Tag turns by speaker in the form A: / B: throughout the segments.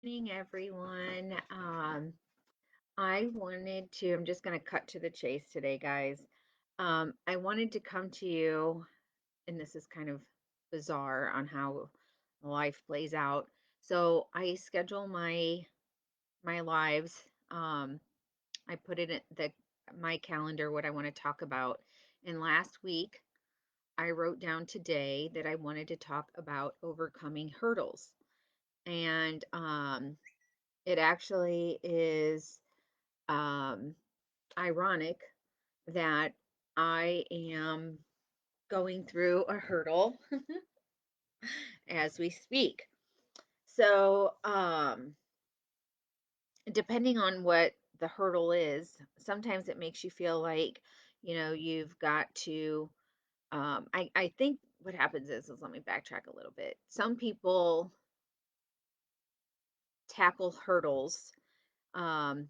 A: Evening, everyone. I'm just going to cut to the chase today, guys. I wanted to come to you, and this is kind of bizarre on how life plays out. So I schedule my lives. I put it in my calendar what I want to talk about. And last week, I wrote down today that I wanted to talk about overcoming hurdles. And it actually is um, ironic that I am going through a hurdle as we speak. So, depending on what the hurdle is, sometimes it makes you feel like, you've got to. I think what happens is let me backtrack a little bit. Some people tackle hurdles um,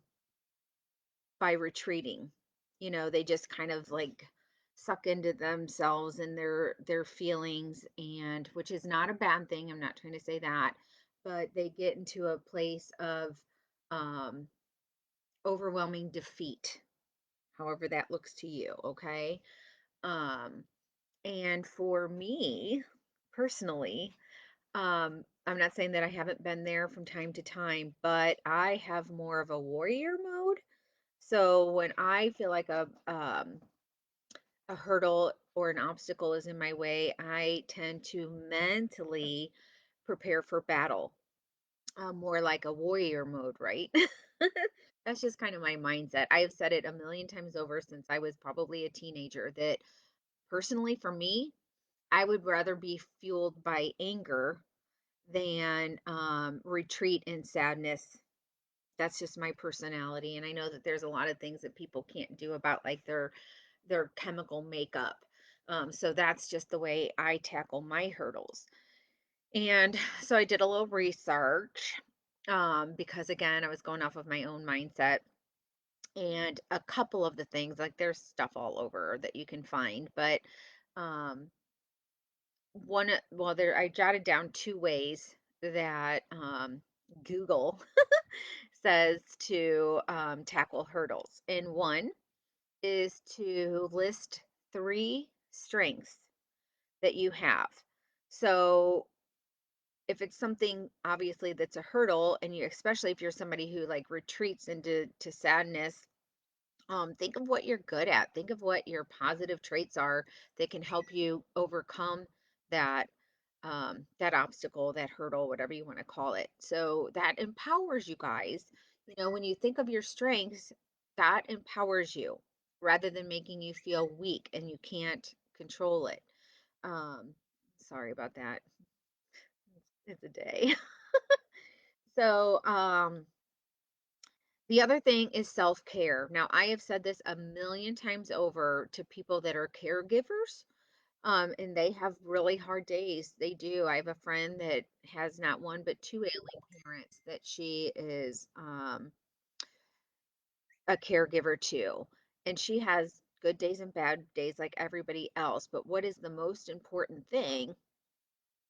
A: by retreating. They just kind of like suck into themselves and their feelings, and which is not a bad thing. I'm not trying to say that, but they get into a place of um overwhelming defeat, however that looks to you, okay? Um and for me personally, I'm not saying that I haven't been there from time to time, but I have more of a warrior mode. So when I feel like a hurdle or an obstacle is in my way, I tend to mentally prepare for battle, more like a warrior mode, right? That's just kind of my mindset. I have said it a million times over since I was probably a teenager that personally for me, I would rather be fueled by anger than retreat in sadness. That's just my personality, and I know that there's a lot of things that people can't do about like their chemical makeup. So that's just the way I tackle my hurdles. And so I did a little research, because again, I was going off of my own mindset, and a couple of the things, like there's stuff all over that you can find, but um, well, there I jotted down two ways that Google says to tackle hurdles. And one is to list three strengths that you have. So if it's something obviously that's a hurdle, and you, especially if you're somebody who like retreats into sadness, think of what you're good at. Think of what your positive traits are that can help you overcome that that obstacle, that hurdle, whatever you want to call it. So that empowers you guys. When you think of your strengths, that empowers you rather than making you feel weak and you can't control it. Um, Sorry about that. It's a day. So, the other thing is self care. Now, I have said this a million times over to people that are caregivers, and they have really hard days. They do. I have a friend that has not one but two ailing parents that she is a caregiver to, and she has good days and bad days like everybody else. But what is the most important thing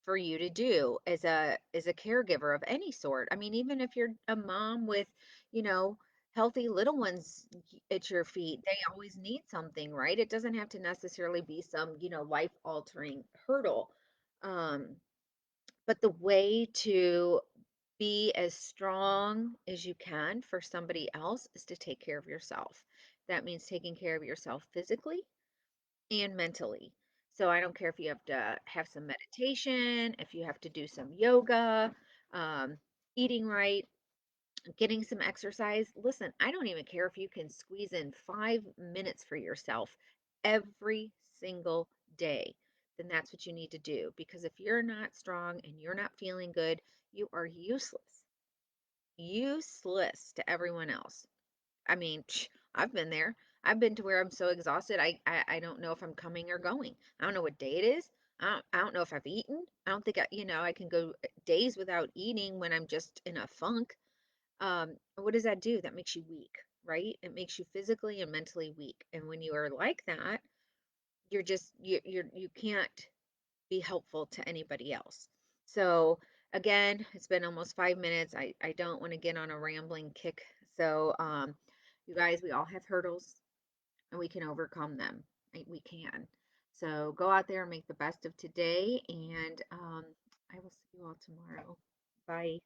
A: for you to do as a caregiver of any sort? I mean, even if you're a mom with, you know, healthy little ones at your feet, they always need something, right? It doesn't have to necessarily be some, life altering hurdle. Um, but the way to be as strong as you can for somebody else is to take care of yourself. That means taking care of yourself physically and mentally. So I don't care if you have to have some meditation, if you have to do some yoga, um, eating right, getting some exercise. Listen, I don't even care if you can squeeze in 5 minutes for yourself every single day. Then that's what you need to do. Because if you're not strong and you're not feeling good, you are useless. Useless to everyone else. I mean, I've been there. I've been to where I'm so exhausted. I don't know if I'm coming or going. I don't know what day it is. I don't know if I've eaten. I don't think I can go days without eating when I'm just in a funk. What does that do? That makes you weak, right? It makes you physically and mentally weak. And when you are like that, you can't be helpful to anybody else. So Again, it's been almost 5 minutes. I don't want to get on a rambling kick. So, you guys, we all have hurdles and we can overcome them. We can. So go out there and make the best of today. And I will see you all tomorrow. Bye.